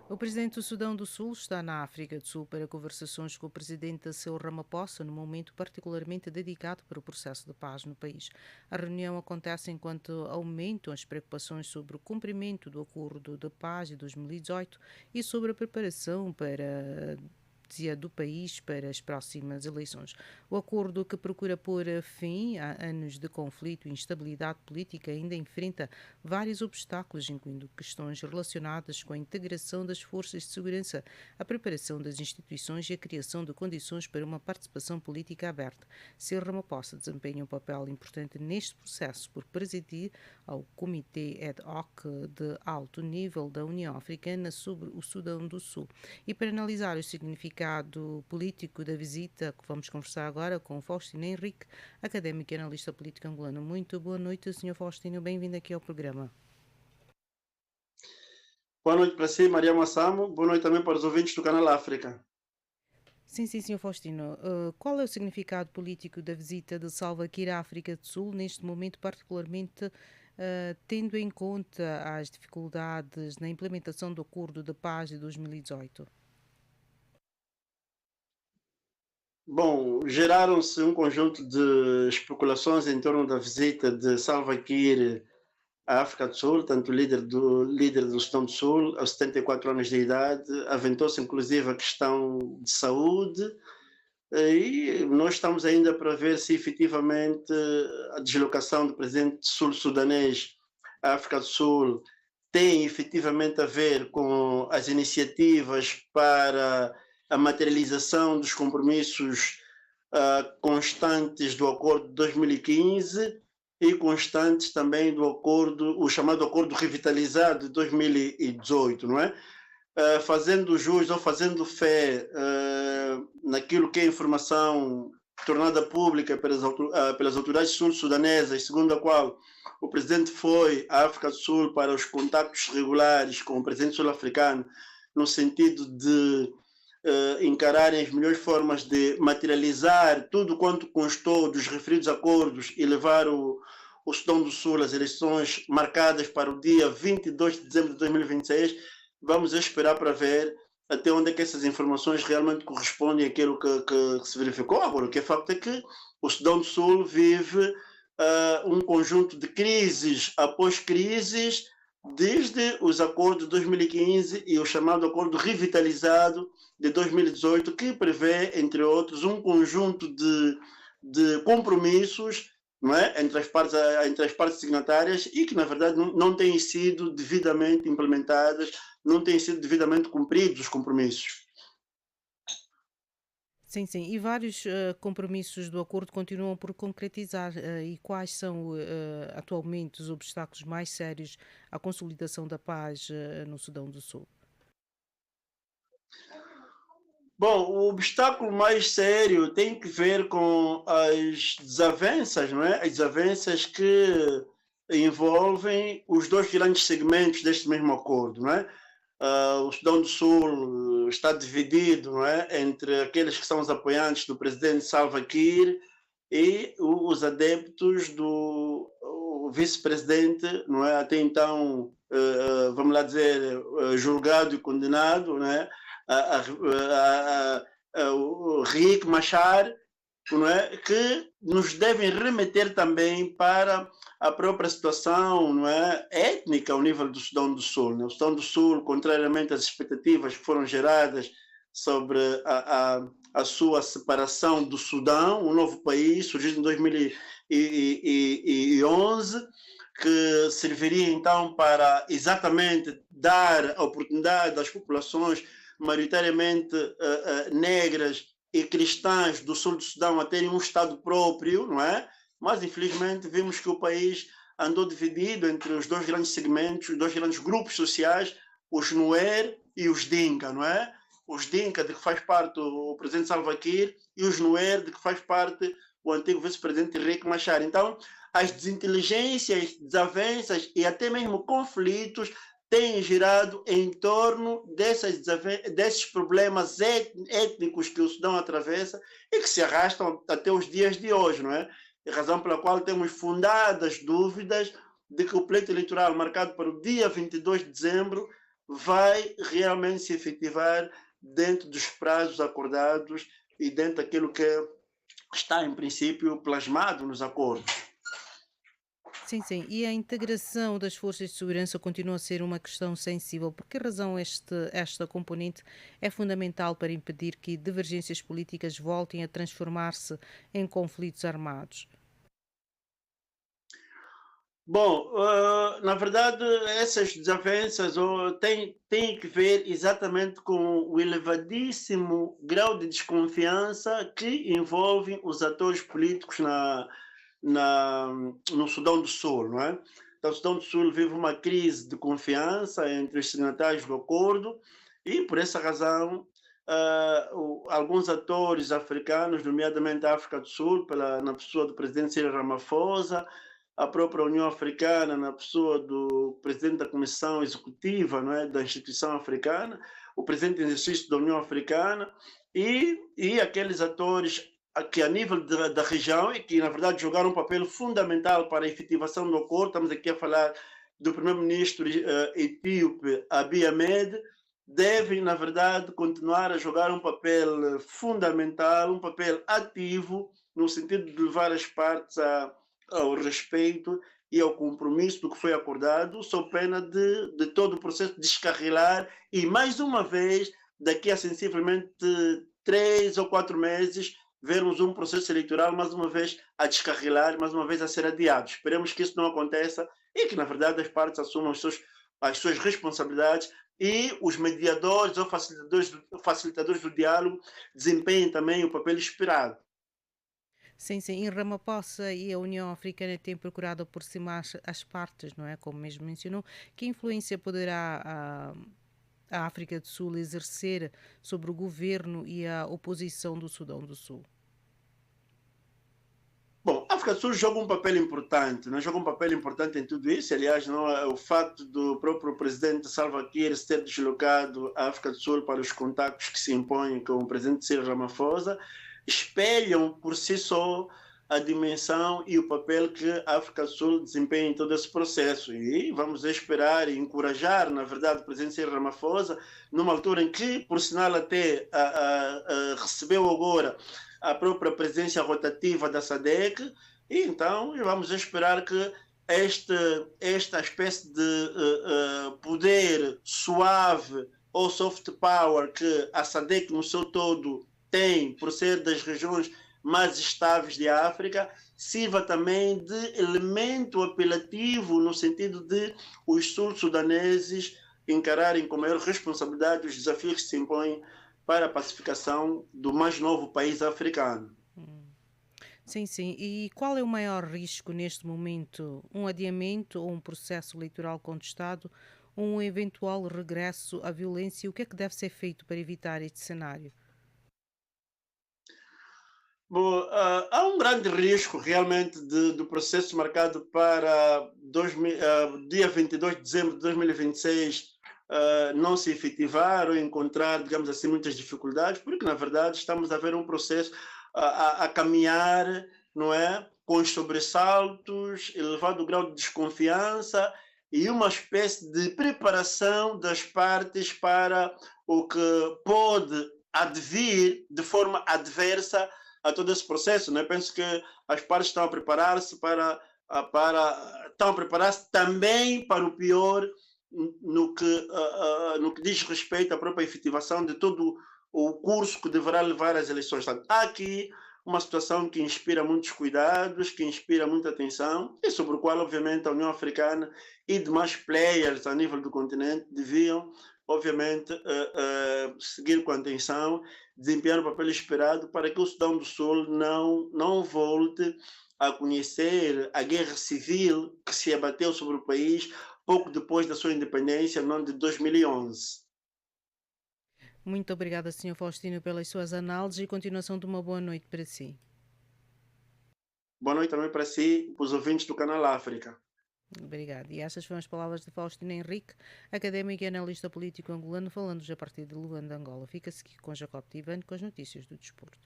O presidente do Sudão do Sul está na África do Sul para conversações com o presidente Cyril Ramaphosa num momento particularmente dedicado para o processo de paz no país. A reunião acontece enquanto aumentam as preocupações sobre o cumprimento do acordo de paz de 2018 e sobre a preparação para do país para as próximas eleições. O acordo que procura pôr fim a anos de conflito e instabilidade política ainda enfrenta vários obstáculos, incluindo questões relacionadas com a integração das forças de segurança, a preparação das instituições e a criação de condições para uma participação política aberta. Cyril Ramaphosa desempenha um papel importante neste processo por presidir ao Comitê Ad hoc de alto nível da União Africana sobre o Sudão do Sul. E para analisar o significado político da visita, que vamos conversar agora com Faustino Henrique, académico e analista político angolano. Muito boa noite, Sr. Faustino, bem-vindo aqui ao programa. Boa noite para si, Maria Massamo. Boa noite também para os ouvintes do Canal África. Sim, Sr. Faustino. Qual é o significado político da visita de Salva Kiir à África do Sul, neste momento, particularmente tendo em conta as dificuldades na implementação do Acordo de Paz de 2018? Bom, geraram-se um conjunto de especulações em torno da visita de Salva Kiir à África do Sul, tanto líder do Sudão do Sul, aos 74 anos de idade, aventou-se inclusive a questão de saúde, e nós estamos ainda para ver se efetivamente a deslocação do presidente sul-sudanês à África do Sul tem efetivamente a ver com as iniciativas para a materialização dos compromissos constantes do acordo de 2015 e constantes também do acordo, o chamado acordo revitalizado de 2018, não é? Fazendo jus ou fazendo fé naquilo que é informação tornada pública pelas autoridades sul-sudanesas, segundo a qual o presidente foi à África do Sul para os contactos regulares com o presidente sul-africano, no sentido de encararem as melhores formas de materializar tudo quanto constou dos referidos acordos e levar o Sudão do Sul às eleições marcadas para o dia 22 de dezembro de 2026. Vamos esperar para ver até onde é que essas informações realmente correspondem àquilo que se verificou. Agora, o que é facto é que o Sudão do Sul vive um conjunto de crises após crises, desde os acordos de 2015 e o chamado acordo revitalizado de 2018, que prevê, entre outros, um conjunto de compromissos, não é? entre as partes signatárias, e que, na verdade, não têm sido devidamente implementadas, não têm sido devidamente cumpridos os compromissos. Sim, sim. E vários compromissos do acordo continuam por concretizar. E quais são atualmente os obstáculos mais sérios à consolidação da paz no Sudão do Sul? Bom, o obstáculo mais sério tem que ver com as desavenças, não é? As desavenças que envolvem os dois grandes segmentos deste mesmo acordo, não é? O Sudão do Sul está dividido, não é, entre aqueles que são os apoiantes do presidente Salva Kiir e os adeptos do vice-presidente, não é, até então, vamos lá dizer, julgado e condenado, não é, o Riek Machar, não é, que nos devem remeter também para a própria situação, não é, étnica ao nível do Sudão do Sul. Né? O Sudão do Sul, contrariamente às expectativas que foram geradas sobre a sua separação do Sudão, um novo país surgido em 2011, que serviria então para exatamente dar a oportunidade às populações maioritariamente negras e cristãs do sul do Sudão a terem um Estado próprio, não é? Mas, infelizmente, vimos que o país andou dividido entre os dois grandes segmentos, os dois grandes grupos sociais, os Nuer e os Dinka, não é? Os Dinka, de que faz parte o presidente Salva Kiir, e os Nuer, de que faz parte o antigo vice-presidente Riek Machar. Então, as desinteligências, desavenças e até mesmo conflitos têm girado em torno desses problemas étnicos que o Sudão atravessa e que se arrastam até os dias de hoje, não é? A razão pela qual temos fundadas dúvidas de que o pleito eleitoral marcado para o dia 22 de dezembro vai realmente se efetivar dentro dos prazos acordados e dentro daquilo que está, em princípio, plasmado nos acordos. Sim, sim. E a integração das forças de segurança continua a ser uma questão sensível. Por que razão esta componente é fundamental para impedir que divergências políticas voltem a transformar-se em conflitos armados? Bom, na verdade, essas desavenças têm que ver exatamente com o elevadíssimo grau de desconfiança que envolve os atores políticos na, no Sudão do Sul, não é? Então, o Sudão do Sul vive uma crise de confiança entre os signatários do acordo e, por essa razão, alguns atores africanos, nomeadamente a África do Sul, na pessoa do presidente Cyril Ramaphosa, a própria União Africana, na pessoa do presidente da Comissão Executiva, não é, da instituição africana, o presidente em exercício da União Africana, e aqueles atores que a nível da região e que, na verdade, jogaram um papel fundamental para a efetivação do acordo. Estamos aqui a falar do primeiro-ministro etíope Abiy Ahmed, devem, na verdade, continuar a jogar um papel fundamental, um papel ativo, no sentido de levar as partes ao respeito e ao compromisso do que foi acordado, sob pena de todo o processo descarrilar e, mais uma vez, daqui a sensivelmente 3 ou 4 meses, vermos um processo eleitoral mais uma vez a descarrilar, mais uma vez a ser adiado. Esperemos que isso não aconteça e que, na verdade, as partes assumam as suas responsabilidades e os mediadores ou facilitadores do diálogo desempenhem também o papel esperado. Sim, sim. E Ramaphosa e a União Africana têm procurado aproximar as partes, não é? Como mesmo mencionou. Que influência poderá a África do Sul exercer sobre o governo e a oposição do Sudão do Sul? Bom, a África do Sul joga um papel importante, não joga um papel importante em tudo isso. Aliás, não é o facto do próprio presidente Salva Kiir ter deslocado a África do Sul para os contactos que se impõem com o presidente Cyril Ramaphosa, espelham por si só a dimensão e o papel que a África do Sul desempenha em todo esse processo. E vamos esperar e encorajar, na verdade, o presidente Cyril Ramaphosa, numa altura em que, por sinal, até recebeu agora a própria presidência rotativa da SADC, e então vamos esperar que esta espécie de poder suave ou soft power que a SADC no seu todo tem, por ser das regiões mais estáveis de África, sirva também de elemento apelativo no sentido de os sul-sudaneses encararem com maior responsabilidade os desafios que se impõem para a pacificação do mais novo país africano. Hum. Sim, sim. E qual é o maior risco neste momento? Um adiamento ou um processo eleitoral contestado? Ou um eventual regresso à violência? O que é que deve ser feito para evitar este cenário? Bom, há um grande risco realmente do processo marcado para dia 22 de dezembro de 2026 não se efetivar ou encontrar, digamos assim, muitas dificuldades, porque na verdade estamos a ver um processo a caminhar, não é? Com os sobressaltos, elevado grau de desconfiança e uma espécie de preparação das partes para o que pode advir de forma adversa a todo esse processo, né? Penso que as partes estão a preparar-se estão a preparar-se também para o pior no que diz respeito à própria efetivação de todo o curso que deverá levar às eleições. Portanto, há aqui uma situação que inspira muitos cuidados, que inspira muita atenção e sobre o qual, obviamente, a União Africana e demais players a nível do continente deviam, obviamente, seguir com atenção, desempenhar o papel esperado para que o Sudão do Sul não volte a conhecer a guerra civil que se abateu sobre o país pouco depois da sua independência, no ano de 2011. Muito obrigada, Sr. Faustino, pelas suas análises e continuação de uma boa noite para si. Boa noite também para si e para os ouvintes do Canal África. Obrigada. E estas foram as palavras de Faustino Henrique, académico e analista político angolano, falando a partir de Luanda, Angola. Fica-se aqui com Jacob Tivani com as notícias do desporto.